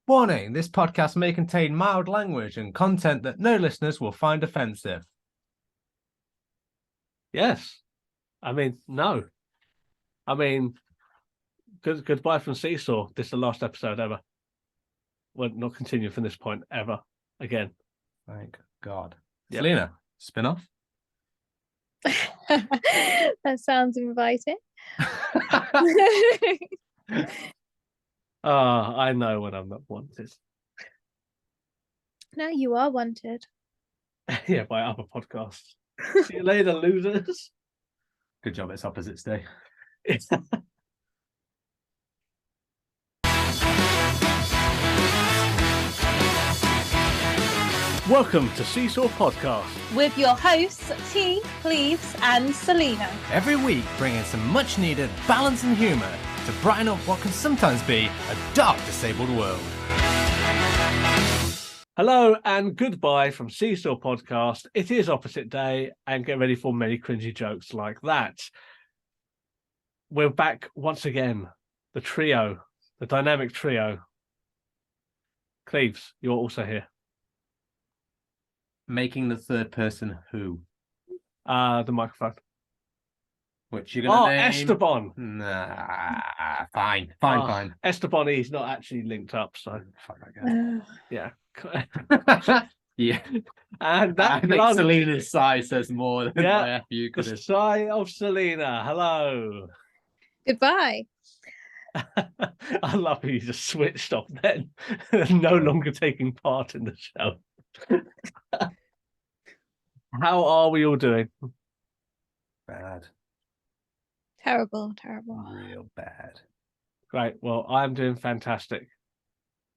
Warning, this podcast may contain mild language and content that no listeners will find offensive. Yes. I mean, no. I mean, goodbye from Seesaw. This is the last episode ever. We'll not continue from this point ever again. Thank God. Yep. Selina, spin-off? That sounds inviting. I know when I'm not wanted. No, you are wanted. Yeah, by other podcasts. See you later, losers. Good job, it's Opposites Day. Welcome to Seesaw Podcast. With your hosts, T, Cleaves and Selina. Every week, bringing some much-needed balance and humour to brighten up what can sometimes be a dark, disabled world. Hello and goodbye from Seesaw Podcast. It is Opposite Day and get ready for many cringy jokes like that. We're back once again. The trio, the dynamic trio. Cleaves, you're also here. Making the third person who? The microphone. Which you're going to name? Esteban. Nah, fine. Esteban, he's not actually linked up, so. Fuck that Yeah. guy. Yeah. And that I think Selina's sigh says more than Yeah, you could the have. sigh of Selina. Hello. Goodbye. I love how you just switched off then. No longer taking part in the show. How are we all doing? Bad. Terrible. Real bad. Great. Well, I'm doing fantastic.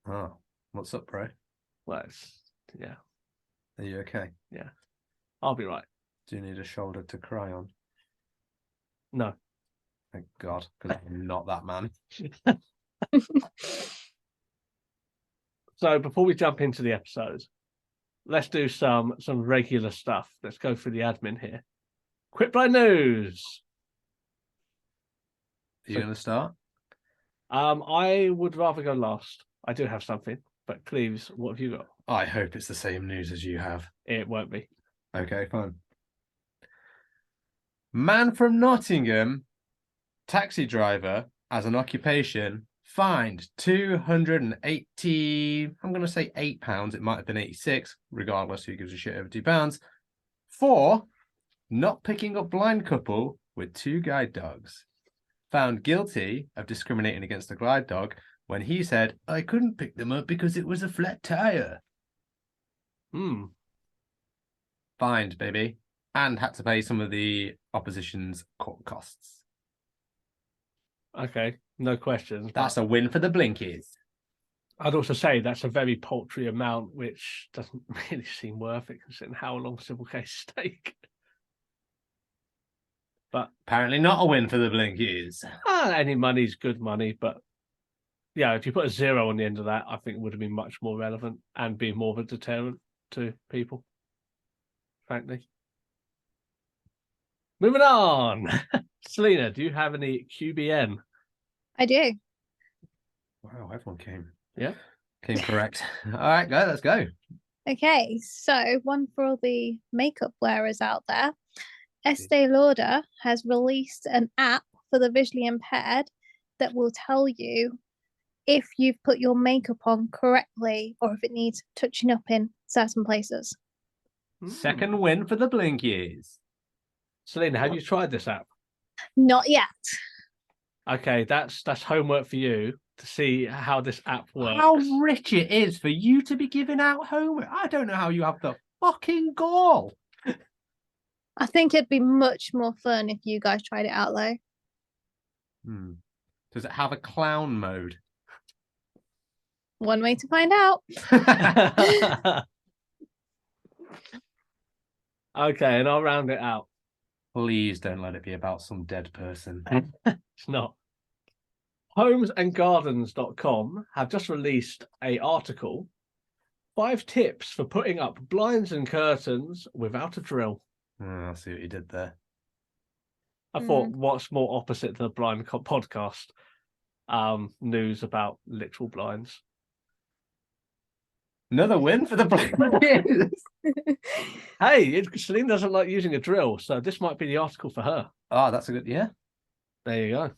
Oh, what's up, bro? Well, yeah, Are you okay? I'll be right. Do you need a shoulder to cry on? No. Thank God, because I'm not that man. So before we jump into the episode, let's do some regular stuff. Let's go through the admin here. Quick blind news. Are you going to start? I would rather go last. I do have something, but Cleaves, what have you got? I hope it's the same news as you have. It won't be. Okay, fine. Man from Nottingham, taxi driver as an occupation, fined 280, I'm going to say £8, it might have been 86, regardless, who gives a shit over £2, for not picking up blind couple with two guide dogs. Found guilty of discriminating against a guide dog when he said, I couldn't pick them up because it was a flat tire. Fined, baby. And had to pay some of the opposition's court costs. Okay, no questions. That's a win for the Blinkies. I'd also say that's a very paltry amount, which doesn't really seem worth it, considering how long civil cases take. But Apparently not a win for the Blinkies. any money's good money, but yeah, if you put a 0 on the end of that, I think it would have been much more relevant and be more of a deterrent to people, frankly. Moving on. Selina, do you have any QBN? I do. Wow, everyone came. Yeah. Came correct. All right, go. Let's go. Okay, so one for all the makeup wearers out there. Estee Lauder has released an app for the visually impaired that will tell you if you've put your makeup on correctly or if it needs touching up in certain places. Second win for the Blinkies. Selina, have you tried this app? Not yet. Okay, that's homework for you to see how this app works. How rich it is for you to be giving out homework. I don't know how you have the fucking gall. I think it'd be much more fun if you guys tried it out though. Does it have a clown mode? One way to find out. Okay, and I'll round it out. Please don't let it be about some dead person. It's not. Homesandgardens.com have just released an article, 5 tips for putting up blinds and curtains without a drill. I see what you did there. I thought, what's more opposite to the blind podcast? News about literal blinds. Another win for the Blues. Hey, Selina doesn't like using a drill, so this might be the article for her. Oh, that's a good, yeah. There you go.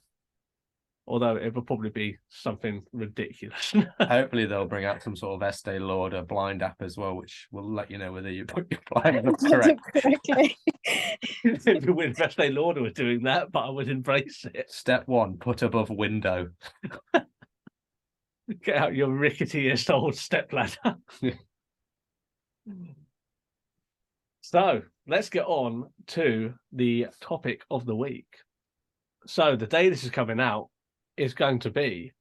Although it will probably be something ridiculous. Hopefully they'll bring out some sort of Estee Lauder blind app as well, which will let you know whether you put your blind up correct. Correctly. It'd be weird if Estee Lauder were doing that, but I would embrace it. Step 1, put above window. Get out your ricketiest old stepladder. So let's get on to the topic of the week. So the day this is coming out is going to be,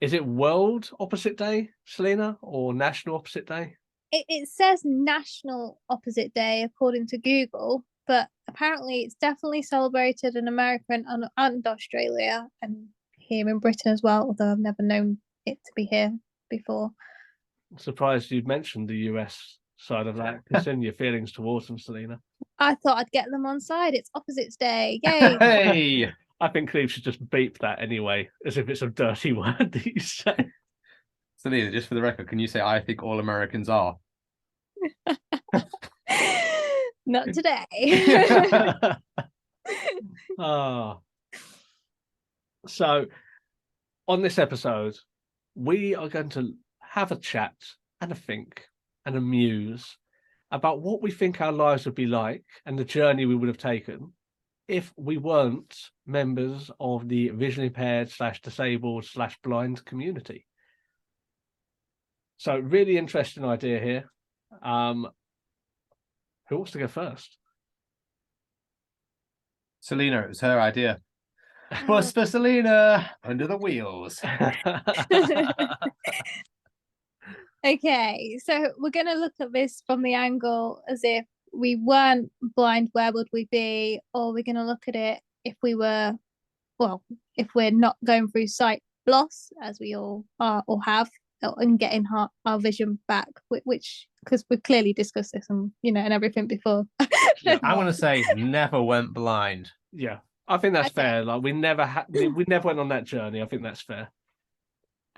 is it World Opposite Day, Selina, or National Opposite Day? It says National Opposite Day according to Google, but apparently it's definitely celebrated in America and Australia and here in Britain as well, although I've never known it to be here before. I'm surprised you mentioned the US side of that, considering your feelings towards them, Selina. I thought I'd get them on side. It's Opposites Day. Yay. Hey! I think Cleaves should just beep that anyway, as if it's a dirty word that you say. Selina, just for the record, can you say I think all Americans are? Not today. Ah. So, on this episode, we are going to have a chat and a think and a muse about what we think our lives would be like and the journey we would have taken if we weren't members of the visually impaired / disabled / blind community. So really interesting idea here. Who wants to go first? Selina, it was her idea. Bus for Selina under the wheels. Okay, so we're going to look at this from the angle as if we weren't blind, where would we be? Or we're going to look at it if we were, well, if we're not going through sight loss, as we all are or have, and getting our vision back, which, because we've clearly discussed this and, and everything before. Yeah, I want to say never went blind. Yeah, I think that's Okay. fair. Like we never we never went on that journey. I think that's fair.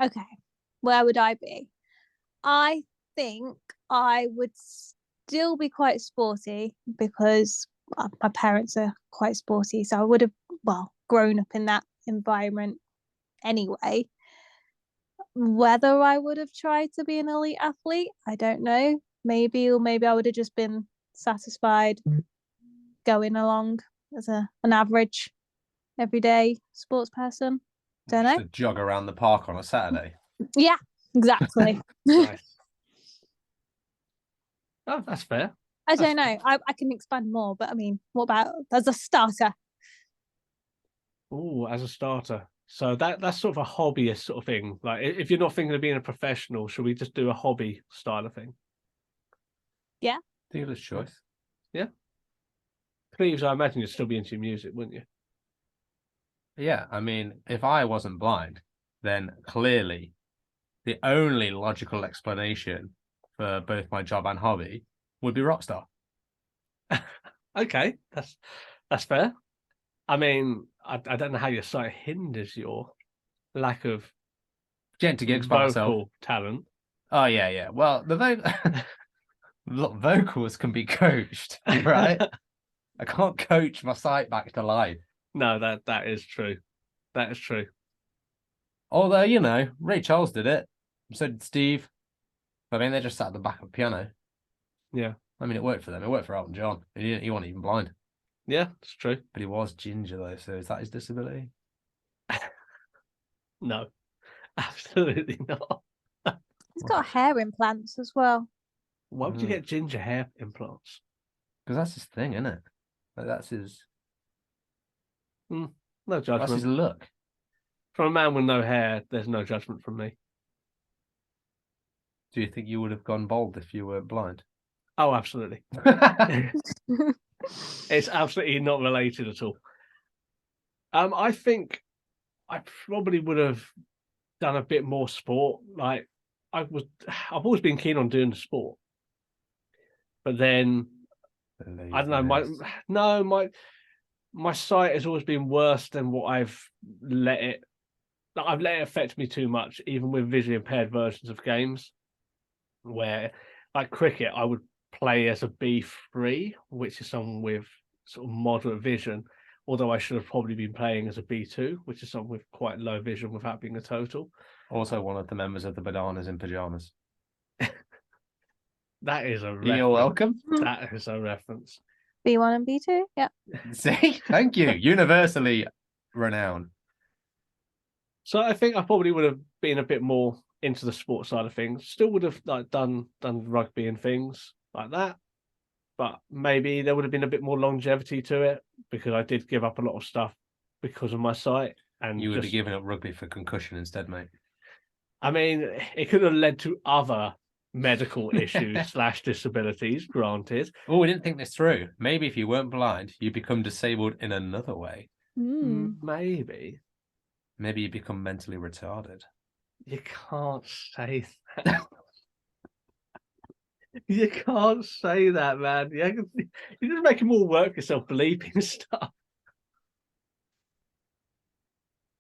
Okay, where would I be? I think I would still be quite sporty because my parents are quite sporty. So I would have, grown up in that environment anyway. Whether I would have tried to be an elite athlete, I don't know. Maybe I would have just been satisfied going along as an average, everyday sports person. Don't know. To jog around the park on a Saturday. Yeah, exactly. Nice. Oh, that's fair. I don't know. I can expand more, but I mean, what about as a starter? Oh, as a starter. So that's sort of a hobbyist sort of thing. Like if you're not thinking of being a professional, should we just do a hobby style of thing? Dealer's choice. Cleaves, I imagine you'd still be into music, wouldn't you? Yeah, I mean, if I wasn't blind, then clearly the only logical explanation for both my job and hobby would be rockstar. Okay, that's fair. I mean, I don't know how your sight hinders your lack of Gent to gigs by myself. vocal talent. Oh yeah. Well, look, vocals can be coached, right? I can't coach my sight back to life. No, that is true. That is true. Although, Ray Charles did it. So did Steve. I mean, they just sat at the back of the piano. Yeah. I mean, it worked for them. It worked for Elton John. He wasn't even blind. Yeah, it's true. But he was ginger, though. So is that his disability? No, absolutely not. He's got hair implants as well. Why would you get ginger hair implants? Because that's his thing, isn't it? Like, that's his No that's judgment. his look. From a man with no hair, there's no judgment from me. Do you think you would have gone bald if you were blind? Oh, absolutely. It's absolutely not related at all. I think I probably would have done a bit more sport. Like I've always been keen on doing the sport, but then I don't know. My sight has always been worse than what I've let it affect me too much, even with visually impaired versions of games. where like cricket, I would play as a B3, which is someone with sort of moderate vision, although I should have probably been playing as a B2, which is someone with quite low vision without being a total. Also, one of the members of the Bananas in Pajamas. That is a reference. You're welcome. That is a reference. B1 and B2. Yeah. See? Thank you. Universally renowned. So I think I probably would have been a bit more into the sports side of things. Still would have like done rugby and things like that, but maybe there would have been a bit more longevity to it because I did give up a lot of stuff because of my sight. And You would have given up rugby for concussion instead, mate. I mean, it could have led to other medical issues / disabilities, granted. Oh, we didn't think this through. Maybe if you weren't blind, you become disabled in another way. Maybe. Maybe you become mentally retarded. You can't say that. You can't say that, man. You're just making more work yourself bleeping stuff.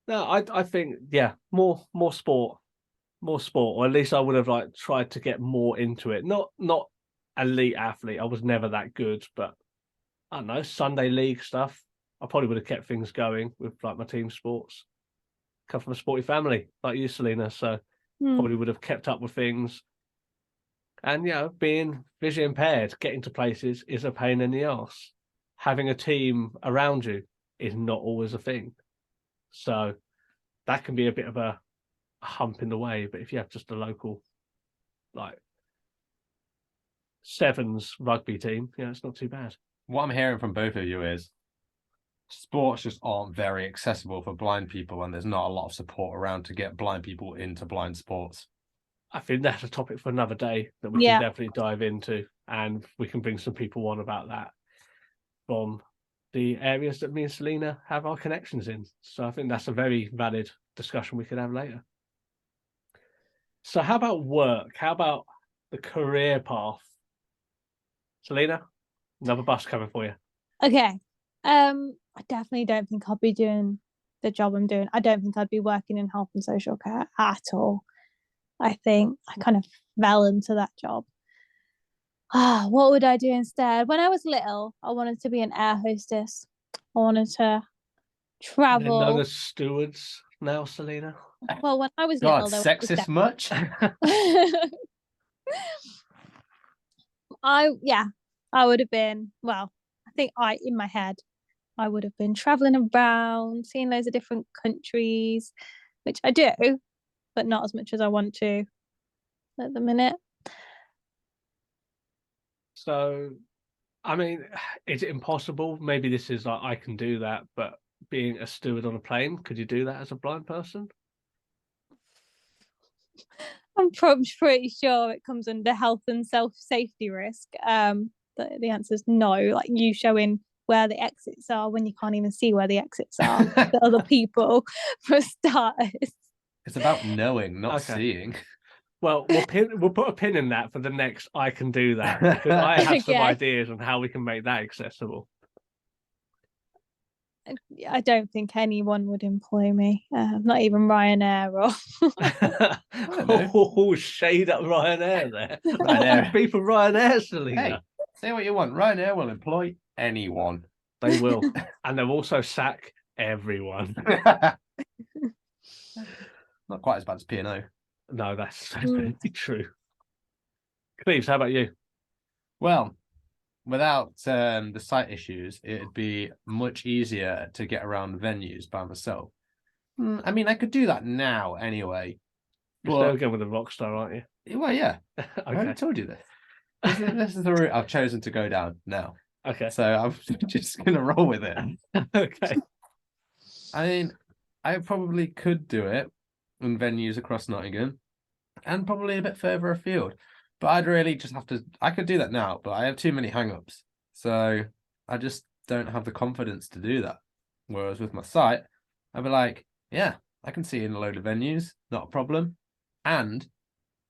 No, I think, yeah, more sport, or at least I would have like tried to get more into it. Not elite athlete. I was never that good, but I don't know, Sunday league stuff. I probably would have kept things going with like my team sports. Come from a sporty family like you, Selina, so probably would have kept up with things. And being visually impaired, getting to places is a pain in the arse. Having a team around you is not always a thing. So that can be a bit of a hump in the way. But if you have just a local, like, sevens rugby team, it's not too bad. What I'm hearing from both of you is sports just aren't very accessible for blind people, and there's not a lot of support around to get blind people into blind sports. I think that's a topic for another day that we can definitely dive into, and we can bring some people on about that from the areas that me and Selina have our connections in. So I think that's a very valid discussion we could have later. So how about work? How about the career path? Selina, another bus coming for you. Okay. I definitely don't think I'll be doing the job I'm doing. I don't think I'd be working in health and social care at all. I think I kind of fell into that job. What would I do instead? When I was little, I wanted to be an air hostess. I wanted to travel. They're known as stewards now, Selina. Well, when I was God, little, sexist much? I would have been, well, I think in my head, I would have been traveling around, seeing loads of different countries, which I do, but not as much as I want to at the minute. So, I mean, is it impossible? Maybe this is like, I can do that, but being a steward on a plane, could you do that as a blind person? I'm pretty sure it comes under health and safety risk. The answer is no. Like you showing where the exits are when you can't even see where the exits are to other people, for starters. It's about knowing, not seeing. Well, we'll put a pin in that for the next I can do that, because I have some ideas on how we can make that accessible. I don't think anyone would employ me, not even Ryanair or. Shade up Ryanair there. Ryanair. Be for Ryanair, Selina. Hey, say what you want. Ryanair will employ anyone. They will, and they'll also sack everyone. Not quite as bad as P&O. No, that's very true. Cleaves, how about you? Well, without the sight issues, it'd be much easier to get around venues by myself. I mean, I could do that now anyway. You're still going with a rock star, aren't you? Well, yeah. Okay. I already told you this. This is the route I've chosen to go down now. Okay. So I'm just going to roll with it. Okay. I mean, I probably could do it in venues across Nottingham and probably a bit further afield. But I'd really just have to... I could do that now, but I have too many hang-ups. So I just don't have the confidence to do that. Whereas with my sight, I'd be like, yeah, I can see in a load of venues, not a problem. And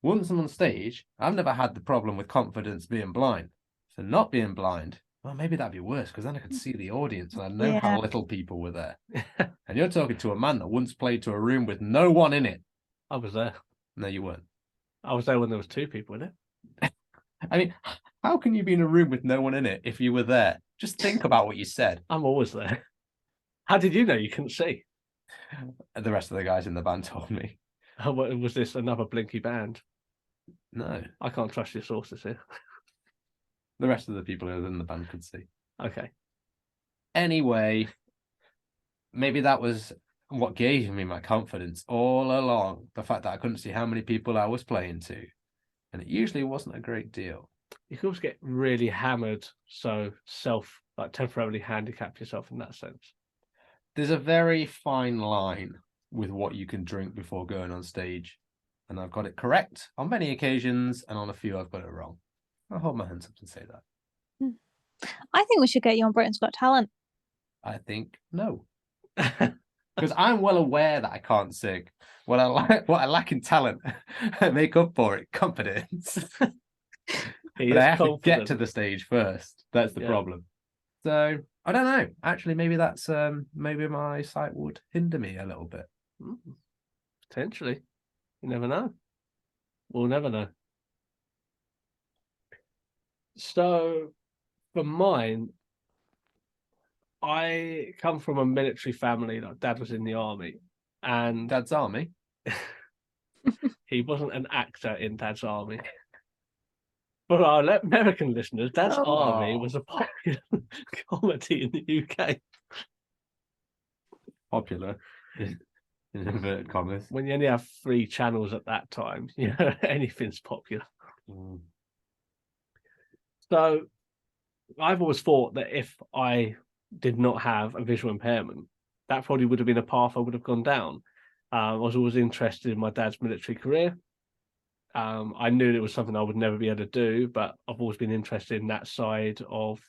once I'm on stage, I've never had the problem with confidence being blind. So not being blind, well, maybe that'd be worse, because then I could see the audience and I know how little people were there. And you're talking to a man that once played to a room with no one in it. I was there. No, you weren't. I was there when there was 2 people in it. I mean, how can you be in a room with no one in it if you were there? Just think about what you said. I'm always there. How did you know you couldn't see? The rest of the guys in the band told me. Oh, was this another blinky band? No, I can't trust your sources here. the rest of the people who were in the band could see. Okay. Anyway, maybe that was what gave me my confidence all along. The fact that I couldn't see how many people I was playing to. And it usually wasn't a great deal. You can always get really hammered, so temporarily handicap yourself in that sense. There's a very fine line with what you can drink before going on stage. And I've got it correct on many occasions, and on a few I've got it wrong. I'll hold my hands up and say that. I think we should get you on Britain's Got Talent. I think no. Because I'm well aware that I can't sing. What I lack in talent, I make up for it, confidence. But I have to get to the stage first. That's the problem. So I don't know. Actually, maybe that's maybe my sight would hinder me a little bit. Potentially. You never know. We'll never know. So for mine, I come from a military family. Like Dad was in the army, and Dad's army. he wasn't an actor in Dad's army. For our American listeners, Dad's Army was a popular comedy in the UK. Popular, in inverted commas. When you only have 3 channels at that time, anything's popular. So I've always thought that if I did not have a visual impairment, that probably would have been a path I would have gone down. I was always interested in my dad's military career. I knew it was something I would never be able to do, but I've always been interested in that side of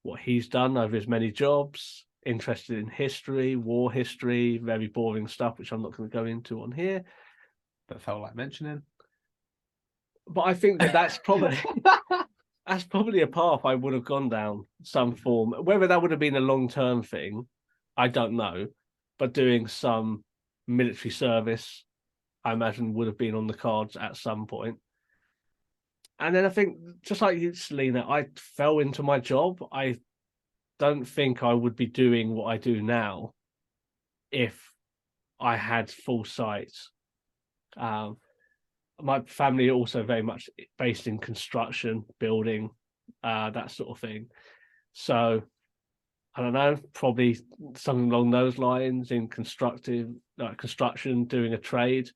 what he's done over his many jobs, interested in history, war history, very boring stuff, which I'm not going to go into on here. But felt like mentioning. But I think that's probably that's probably a path I would have gone down, some form. Whether that would have been a long-term thing, I don't know. But doing some military service, I imagine, would have been on the cards at some point. And then I think, just like you, Selina, I fell into my job. I don't think I would be doing what I do now if I had full sight. My family are also very much based in construction, building, that sort of thing. So I don't know, probably something along those lines in construction, doing a trade,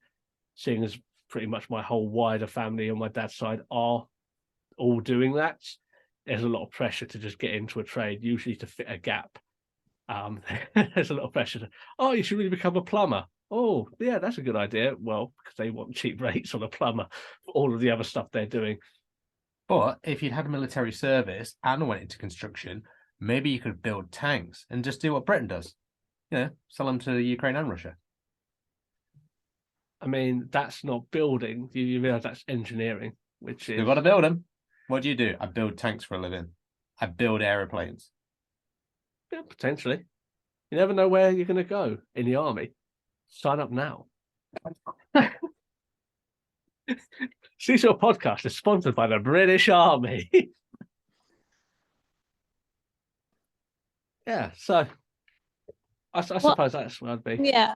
seeing as pretty much my whole wider family on my dad's side are all doing that. There's a lot of pressure to just get into a trade, usually to fit a gap. There's a lot of pressure to, you should really become a plumber. Oh, yeah, that's a good idea. Well, because they want cheap rates on a plumber for all of the other stuff they're doing. But if you'd had a military service and went into construction, maybe you could build tanks and just do what Britain does. Sell them to Ukraine and Russia. I mean, that's not building. You realize that's engineering, which is... You've got to build them. What do? I build tanks for a living. I build aeroplanes. Yeah, potentially. You never know where you're going to go in the army. Sign up now. Seesaw Podcast is sponsored by the British Army. Yeah, so I suppose that's where I'd be. Yeah.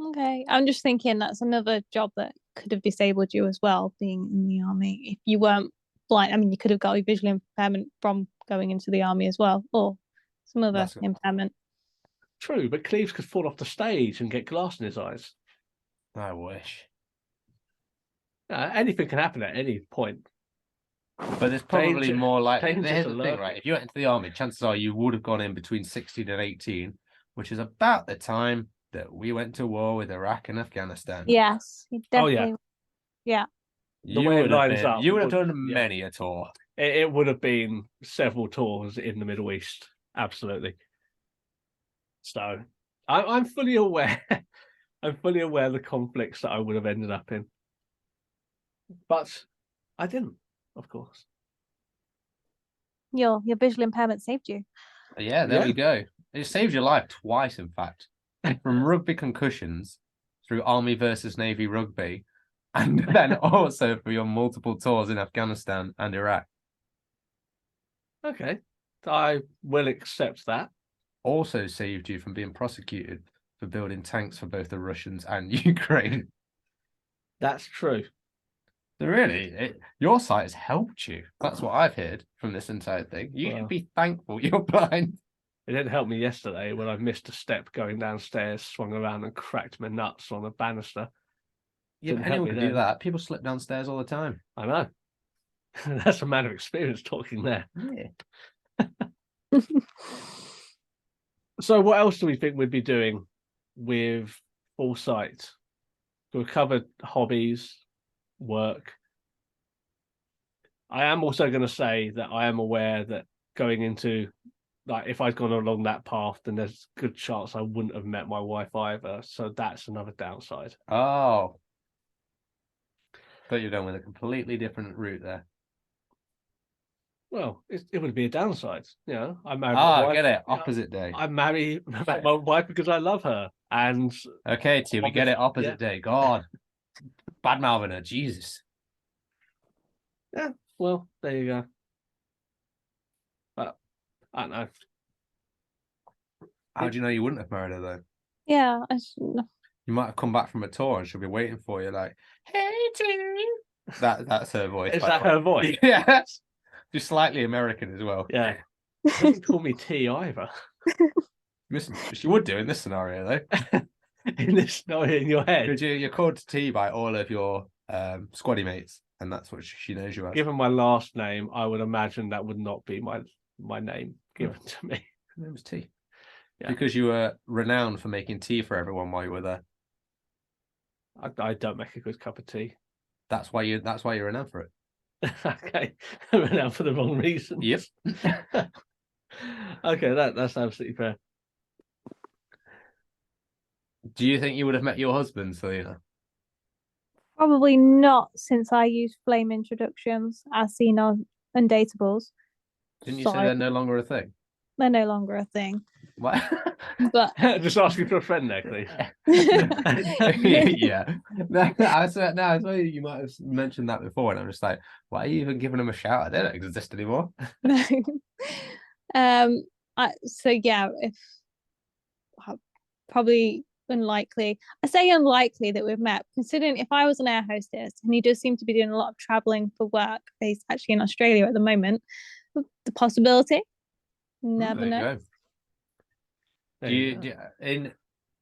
Okay. I'm just thinking that's another job that could have disabled you as well, being in the army. If you weren't blind, I mean, you could have got a visual impairment from going into the army as well, or some other impairment. True, but Cleaves could fall off the stage and get glass in his eyes. I wish. Anything can happen at any point. But there's probably more like... Here's the alert. thing, right? If you went into the army, chances are you would have gone in between 16 and 18, which is about the time that we went to war with Iraq and Afghanistan. Yes, definitely. Yeah. You would have done many a tour. It would have been several tours in the Middle East. Absolutely. So I'm fully aware. I'm fully aware of the conflicts that I would have ended up in. But I didn't, of course. Your visual impairment saved you. Yeah, there we go. It saved your life twice, in fact. From rugby concussions through Army versus Navy rugby and then also for your multiple tours in Afghanistan and Iraq. Okay, I will accept that. Also saved you from being prosecuted for building tanks for both the Russians and Ukraine. That's true. So really, your site has helped you. That's what I've heard from this entire thing. You should be thankful you're blind. It didn't help me yesterday when I missed a step going downstairs, swung around and cracked my nuts on a banister. Yeah, Didn't help anyone me can do then. that. People slip downstairs all the time. I know. That's a man of experience talking there. Yeah. So what else do we think we'd be doing with full sight? We've covered hobbies, work. I am also going to say that I am aware that going into, like, if I'd gone along that path, then there's a good chance I wouldn't have met my wife either. So that's another downside. Oh. Thought you were going with a completely different route there. Well, it would be a downside. You know, I married Ah, my I wife. get it. you know, Opposite day. I married my wife because I love her. And Okay, T, we get it. Opposite yeah. day. God. Bad mouthing her. Jesus. Yeah, well, there you go. I don't know. How do you know you wouldn't have married her though? Yeah, You might have come back from a tour and she'll be waiting for you like, hey, T. That's her voice. Is that her voice? Yeah. Just slightly American as well. Yeah. She doesn't call me T either. Listen, she would do in this scenario though. In this scenario in your head. Because you're called T by all of your squaddy mates, and that's what she knows you as. Given my last name, I would imagine that would not be my name given to me. Her name was T. Yeah. Because you were renowned for making tea for everyone while you were there. I don't make a good cup of tea. That's why you're renowned for it. Okay. Renowned for the wrong reasons. Yep. Okay, that's absolutely fair. Do you think you would have met your husband, Selina? probably not, since I use flame introductions as seen on Undateables. Didn't you say they're no longer a thing? They're no longer a thing. What? But Just asking for a friend there, Cleave. Yeah. No, I swear you might have mentioned that before, and I'm just like, why are you even giving them a shout? They don't exist anymore. no. So yeah, if probably unlikely. I say unlikely that we've met, considering if I was an air hostess and he does seem to be doing a lot of traveling for work, he's actually in Australia at the moment. The possibility, never know. Do you, in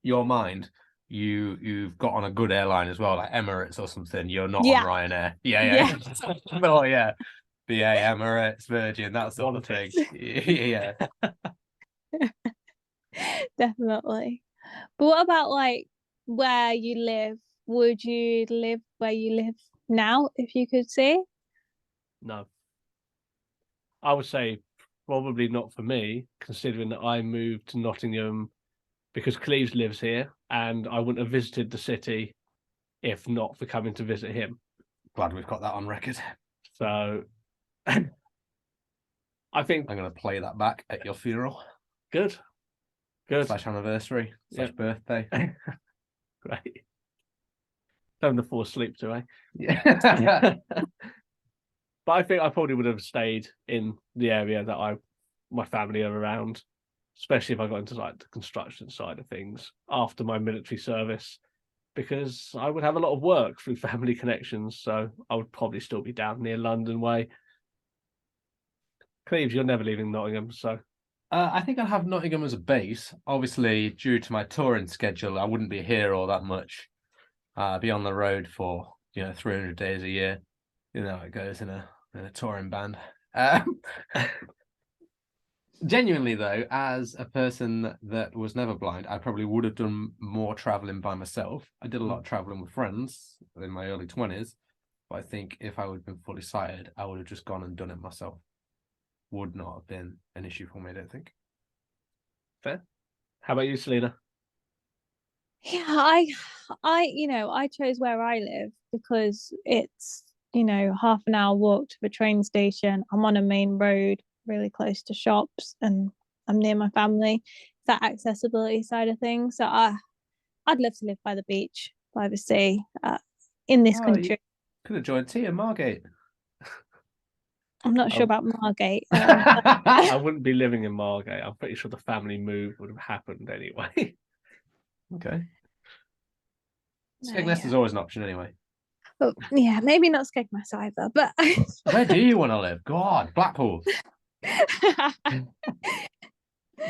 your mind, you've got on a good airline as well, like Emirates or something? You're not on Ryanair. Yeah. Oh yeah. BA, Emirates, Virgin, that sort of thing. Yeah. Definitely. But what about like where you live? Would you live where you live now if you could see? No. I would say probably not for me, considering that I moved to Nottingham because Cleaves lives here, and I wouldn't have visited the city if not for coming to visit him. Glad we've got that on record. So I think I'm going to play that back at your funeral. Good. / anniversary / birthday. Great. Having to fall asleep to, eh? Yeah. But I think I probably would have stayed in the area that my family are around, especially if I got into like the construction side of things after my military service, because I would have a lot of work through family connections. So I would probably still be down near London way. Cleaves, you're never leaving Nottingham, so. I think I'll have Nottingham as a base. Obviously, due to my touring schedule, I wouldn't be here all that much. I'd be on the road for 300 days a year. You know how it goes in a touring band. Genuinely though, as a person that was never blind, I probably would have done more traveling by myself. I did a lot of traveling with friends in my early 20s, but I think if I would have been fully sighted, I would have just gone and done it myself. Would not have been an issue for me, I don't think. Fair. How about you, Selina? Yeah, I chose where I live because it's half an hour walk to the train station. I'm on a main road, really close to shops, and I'm near my family. That accessibility side of things. So I'd love to live by the beach, by the sea. in this Oh, country. Could have joined T and Margate. I'm not sure Oh. about Margate. I wouldn't be living in Margate. I'm pretty sure the family move would have happened anyway. Okay. No, Skegness yeah. is always an option anyway. But yeah, maybe not Skegness either. But Where do you want to live? God, Blackpool.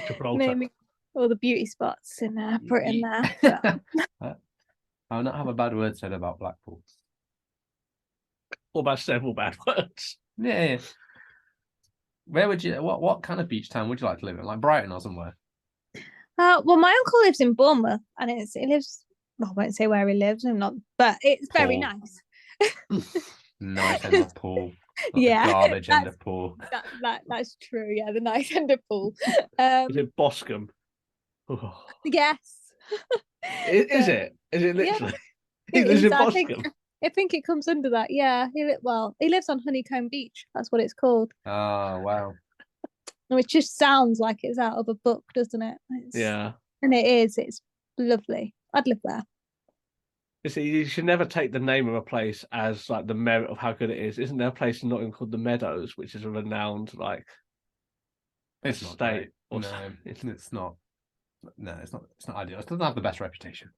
Gibraltar. maybe all the beauty spots in Britain there. But I'll not have a bad word said about Blackpool. Or about several bad words. Yeah. Where would you? What kind of beach town would you like to live in? Like Brighton or somewhere? well, my uncle lives in Bournemouth, and he lives. Well, I won't say where he lives. I'm not, but it's very Pool. nice. Nice end of pool. Not Yeah, the garbage end of pool. That's true. Yeah, the nice end of pool. Is it Boscombe? Oh. Yes. Is But- it? Is it literally? It He lives is, in I think. Boscombe. I think it comes under that. Yeah, he lives on Honeycomb Beach. That's what it's called. Oh wow. Which just sounds like it's out of a book, doesn't it? Yeah. And it is. It's lovely. I'd live there. You see, you should never take the name of a place as like the merit of how good it is. Isn't there a place in Nottingham called the Meadows, which is a renowned like It's not estate? great. Or No, something? it's not. No, it's not. It's not ideal. It doesn't have the best reputation.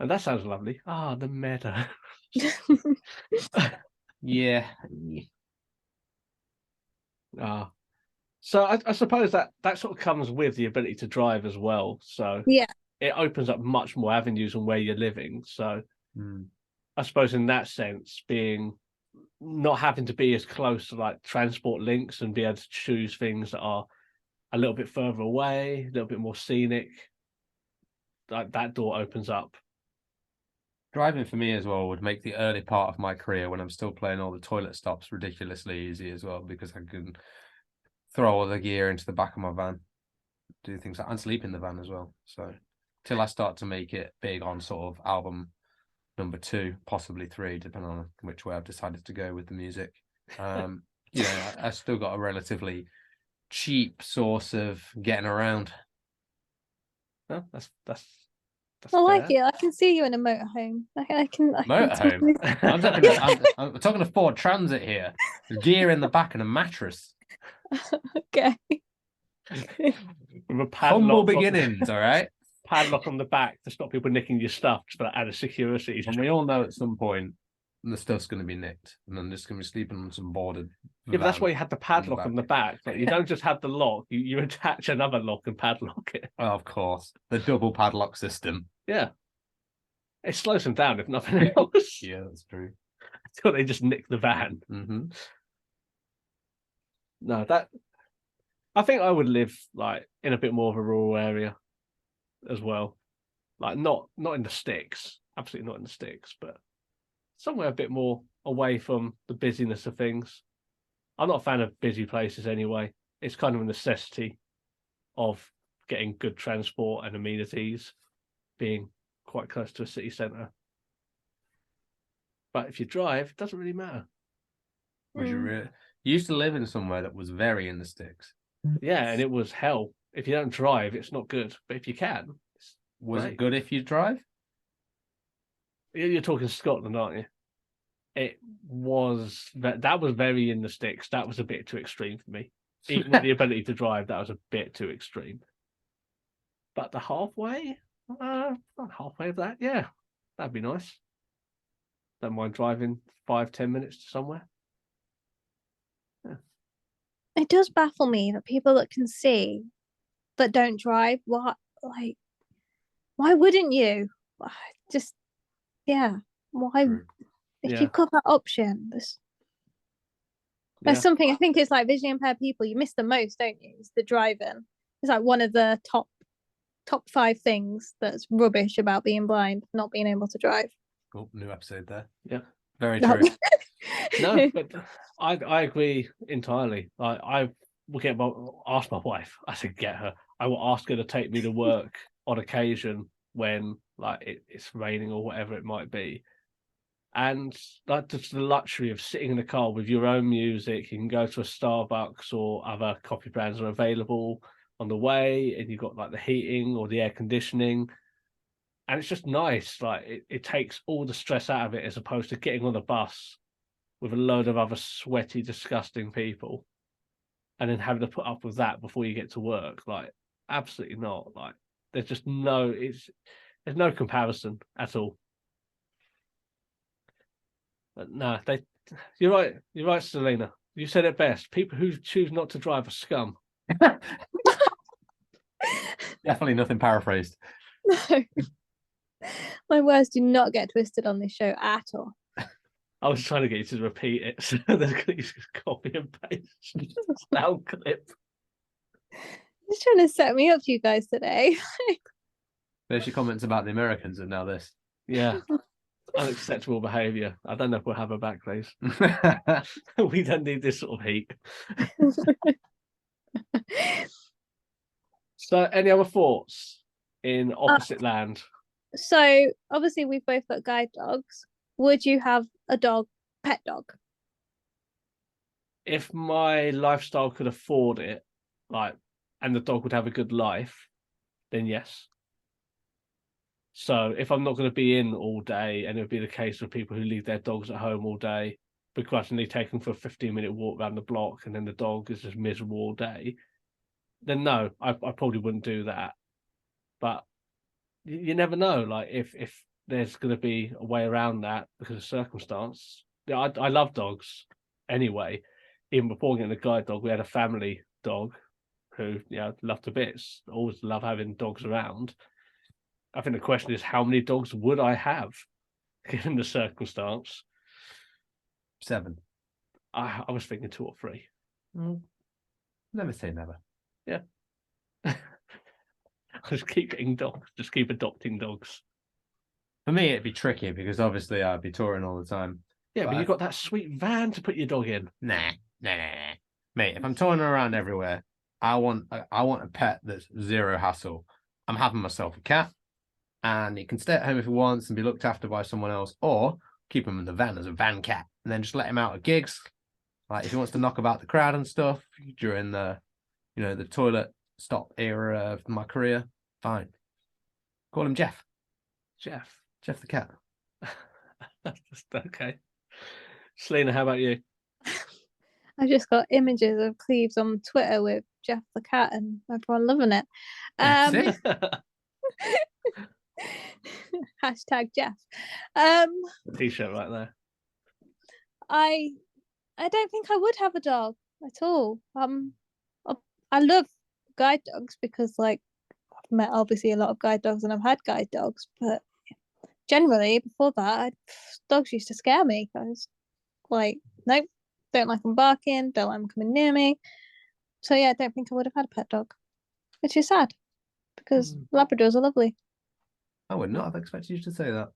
And that sounds lovely. Ah, the Meadow. Yeah. Ah. So I suppose that sort of comes with the ability to drive as well. So Yeah. it opens up much more avenues on where you're living. So Hmm. I suppose in that sense, being not having to be as close to like transport links and be able to choose things that are a little bit further away, a little bit more scenic, like that door opens up. Driving for me as well would make the early part of my career when I'm still playing all the toilet stops ridiculously easy as well, because I can throw all the gear into the back of my van, do things like, and sleep in the van as well. So till I start to make it big on sort of album number 2, possibly 3, depending on which way I've decided to go with the music. You know, I still got a relatively cheap source of getting around. No, that's I like fair. it. I can see you in a motorhome. I can Motorhome. totally- I'm talking a Ford Transit here. Gear in the back and a mattress. Okay. With a Humble padlock beginnings, all right? padlock on the back to stop people nicking your stuff for that added security. And we all know at some point the stuff's going to be nicked, and I'm just going to be sleeping on some boarded. Yeah, but that's van. why you had the padlock on the back. Like, you don't just have the lock; you attach another lock and padlock it. Oh, of course, the double padlock system. Yeah, it slows them down if nothing else. Yeah, that's true. Until they just nick the van. Mm-hmm. No, I think I would live like in a bit more of a rural area as well. Like not in the sticks, absolutely not in the sticks, but somewhere a bit more away from the busyness of things. I'm not a fan of busy places anyway. It's kind of a necessity of getting good transport and amenities, being quite close to a city centre. But if you drive, it doesn't really matter. You used to live in somewhere that was very in the sticks. Yeah, and it was hell. If you don't drive, it's not good. But if you can, Was Right. it good if you drive? you're talking Scotland, aren't you? It was that was very in the sticks. That was a bit too extreme for me. Even with the ability to drive, that was a bit too extreme. But the halfway of that, yeah, that'd be nice. Don't mind driving 5-10 minutes to somewhere. It does baffle me that people that can see but don't drive, why wouldn't you? Just yeah. Why True. if Yeah. you've got that option, there's Yeah. something I think it's like visually impaired people, you miss the most, don't you? It's the driving. It's like one of the top 5 things that's rubbish about being blind, not being able to drive. Oh, new episode there. Yeah. Very No. true. No, but I agree entirely. I will ask my wife. I said get her. I will ask her to take me to work on occasion when like it's raining or whatever it might be. And like just the luxury of sitting in the car with your own music. You can go to a Starbucks or other coffee brands are available on the way, and you've got like the heating or the air conditioning. And it's just nice. Like it takes all the stress out of it as opposed to getting on the bus with a load of other sweaty, disgusting people and then having to put up with that before you get to work. Like, absolutely not. Like, there's no comparison at all. But no, you're right, Selina. You said it best. People who choose not to drive are scum. Definitely nothing paraphrased. No. My words do not get twisted on this show at all. I was trying to get you to repeat it, so they're going to just copy and paste sound clip. Just trying to set me up, you guys, today. There's your comments about the Americans and now this. Yeah. Unacceptable behaviour. I don't know if we'll have her back, please. We don't need this sort of heat. So, any other thoughts in opposite land? So, obviously, we've both got guide dogs. Would you have a pet dog? If my lifestyle could afford it, and the dog would have a good life, then yes. So if I'm not going to be in all day, and it would be the case of people who leave their dogs at home all day, begrudgingly take them for a 15-minute walk around the block, and then the dog is just miserable all day, then no, I probably wouldn't do that. But you never know. Like if there's going to be a way around that because of circumstance. I love dogs anyway. Even before getting a guide dog, we had a family dog who loved to bits. Always love having dogs around. I think the question is, how many dogs would I have given the circumstance? 7. I was thinking 2 or 3. Never say never. Yeah. Just keep getting dogs. Just keep adopting dogs. For me, it'd be tricky because obviously I'd be touring all the time. Yeah, but you've got that sweet van to put your dog in. Nah. Mate, if I'm touring around everywhere, I want a pet that's zero hassle. I'm having myself a cat, and he can stay at home if he wants and be looked after by someone else, or keep him in the van as a van cat and then just let him out at gigs. Like if he wants to knock about the crowd and stuff during the toilet stop era of my career, fine. Call him Jeff. Jeff the cat. Okay. Selina, how about you? I just got images of Cleaves on Twitter with Jeff the cat and everyone loving it. Hashtag Jeff. T-shirt right there. I don't think I would have a dog at all. I love guide dogs because I've met obviously a lot of guide dogs and I've had guide dogs, but generally before that, dogs used to scare me. I was like, nope, don't like them barking, don't like them coming near me. So yeah, I don't think I would have had a pet dog, which is sad because Labradors are lovely. I would not have expected you to say that.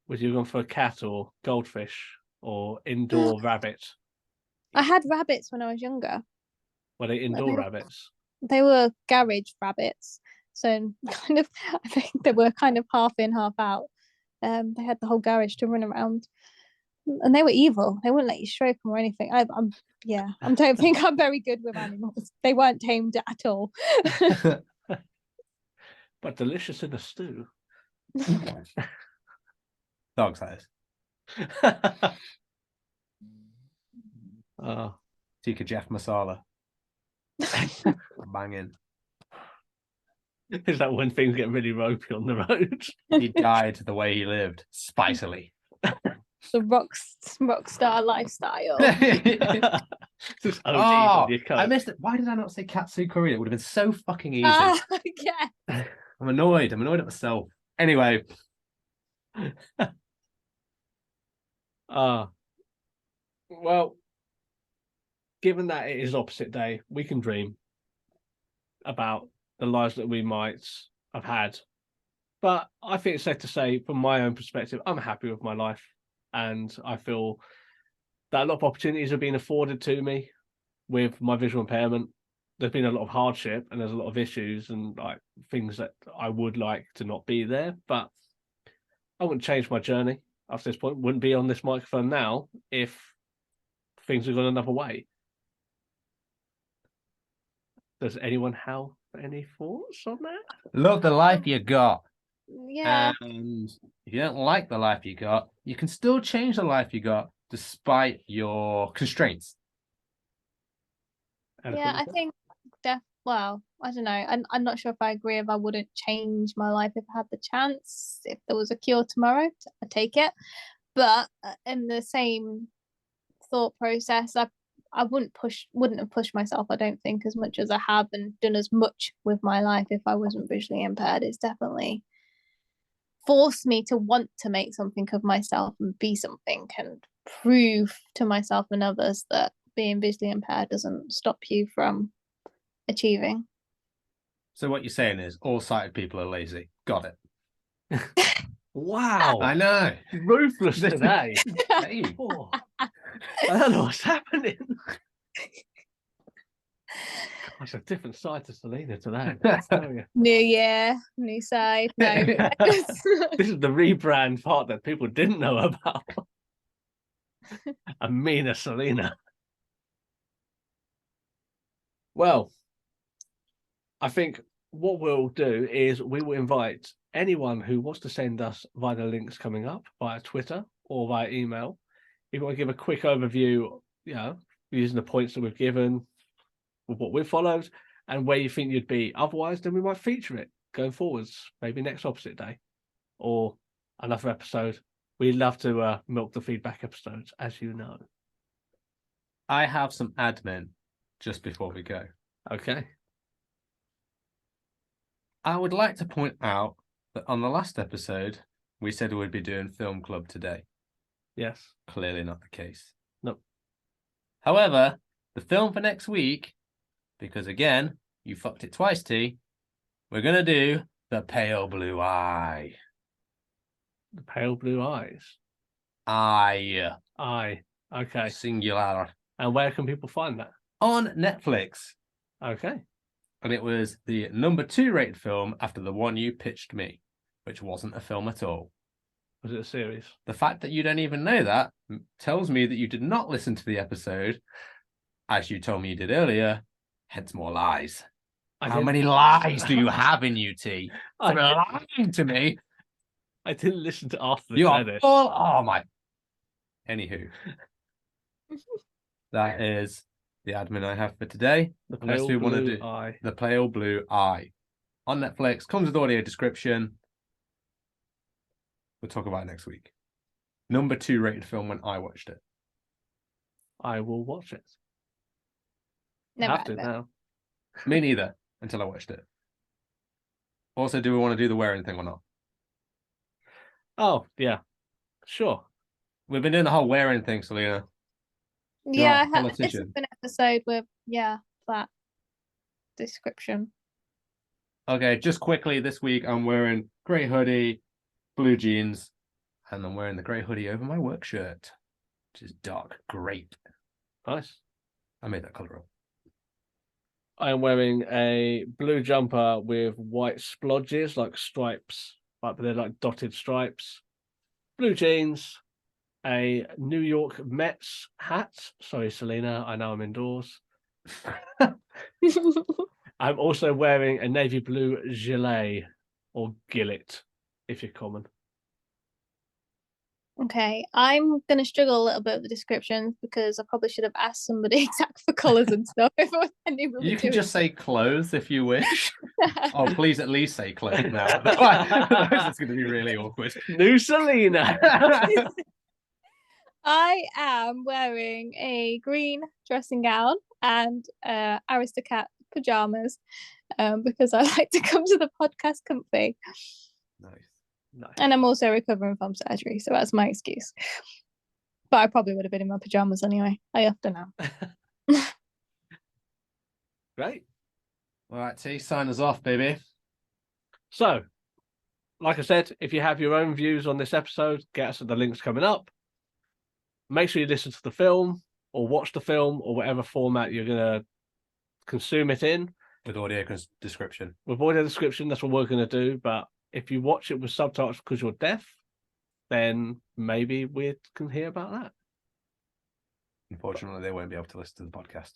Would you have gone for a cat or goldfish or indoor rabbit? I had rabbits when I was younger. Were they indoor rabbits? They were garage rabbits. So kind of, I think they were kind of half in, half out. They had the whole garage to run around. And they were evil. They wouldn't let you stroke them or anything. I don't think I'm very good with animals. They weren't tamed at all. But delicious in a stew. Dogs, that is. Tikka Jeff Masala. Banging. Is that when things get really ropey on the road? He died the way he lived, spicily. The rock star lifestyle. Just on your coat. I missed it. Why did I not say katsu curry? It would have been so fucking easy. Yeah. I'm annoyed at myself. Anyway. Well, given that it is opposite day, we can dream about the lives that we might have had. But I think it's safe to say, from my own perspective, I'm happy with my life. And I feel that a lot of opportunities have been afforded to me with my visual impairment. There's been a lot of hardship and there's a lot of issues and things that I would like to not be there. But I wouldn't change my journey after this point. Wouldn't be on this microphone now if things had gone another way. Does anyone Any thoughts on that? Love the life you got. Yeah. And if you don't like the life you got, you can still change the life you got despite your constraints. Yeah, I think well, I don't know. I'm not sure if I agree if I wouldn't change my life if I had the chance. If there was a cure tomorrow, I'd take it. But in the same thought process, I wouldn't have pushed myself, I don't think, as much as I have and done as much with my life if I wasn't visually impaired. It's definitely forced me to want to make something of myself and be something and prove to myself and others that being visually impaired doesn't stop you from achieving. So what you're saying is all sighted people are lazy. Got it. Wow. I know. Ruthless today. Hey. Oh, I don't know what's happening. Gosh, a different side to Selina today. I tell you. New year, new side. No. This is the rebrand part that people didn't know about. Amina Selina. Well, I think what we'll do is we will invite anyone who wants to send us via the links coming up via Twitter or via email. If you want to give a quick overview, using the points that we've given, with what we've followed, and where you think you'd be otherwise, then we might feature it going forwards, maybe next opposite day or another episode. We love to milk the feedback episodes, as you know. I have some admin just before we go. Okay. I would like to point out that on the last episode, we said we'd be doing film club today. Yes. Clearly not the case. Nope. However, the film for next week, because again, you fucked it twice, T, we're going to do The Pale Blue Eye. The Pale Blue Eyes. Eye. Okay. Singular. And where can people find that? On Netflix. Okay. And it was the number 2 rated film after the one you pitched me, which wasn't a film at all. Was it a series? The fact that you don't even know that tells me that you did not listen to the episode, as you told me you did earlier, hence more lies. How many lies do you have in you, T? For lying to me. I didn't listen to after the You are credits. full. Oh my. Anywho, that is the admin I have for today. The Unless Pale we want to Blue do Eye. The Pale Blue Eye on Netflix, comes with audio description. We'll talk about it next week. Number 2 rated film when I watched it. I will watch it. Never Have had to it. now. Me neither, until I watched it. Also, do we want to do the wearing thing or not? Oh, yeah. Sure. We've been doing the whole wearing thing, Selina. Yeah, You're a this has politician. been an episode with that description. Okay, just quickly this week I'm wearing grey hoodie, blue jeans, and I'm wearing the grey hoodie over my work shirt, which is dark grape. Nice. I made that colour up. I am wearing a blue jumper with white splodges, like stripes, but they're like dotted stripes. Blue jeans, a New York Mets hat. Sorry, Selina, I know I'm indoors. I'm also wearing a navy blue gilet or gillet, if you're common. Okay, I'm gonna struggle a little bit with the descriptions because I probably should have asked somebody exact for colours and stuff. If I knew we were You can doing just say clothes if you wish. it. Oh, please at least say clothes now. Otherwise it's going to be really awkward. New Selina. I am wearing a green dressing gown and Aristocat pajamas because I like to come to the podcast comfy. Nice. And I'm also recovering from surgery, so that's my excuse. But I probably would have been in my pajamas anyway. I often am. Great. All right, T, sign us off, baby. So, like I said, if you have your own views on this episode, get us at the links coming up. Make sure you listen to the film or watch the film or whatever format you're going to consume it in. With audio description. With audio description, that's what we're going to do. But if you watch it with subtitles because you're deaf, then maybe we can hear about that. Unfortunately, they won't be able to listen to the podcast.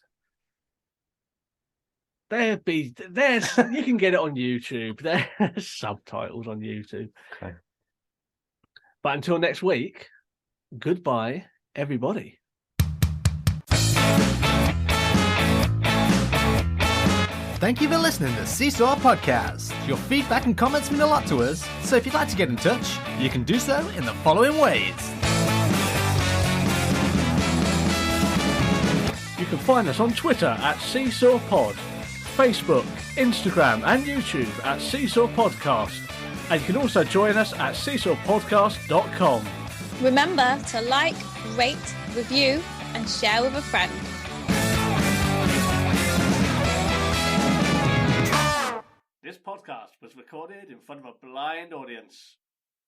There's you can get it on YouTube. There's subtitles on YouTube. Okay. But until next week, goodbye, everybody. Thank you for listening to the Seesaw Podcast. Your feedback and comments mean a lot to us, so if you'd like to get in touch, you can do so in the following ways. You can find us on Twitter at Seesaw Pod, Facebook, Instagram, and YouTube at Seesaw Podcast. And you can also join us at seesawpodcast.com. Remember to like, rate, review, and share with a friend. This podcast was recorded in front of a blind audience.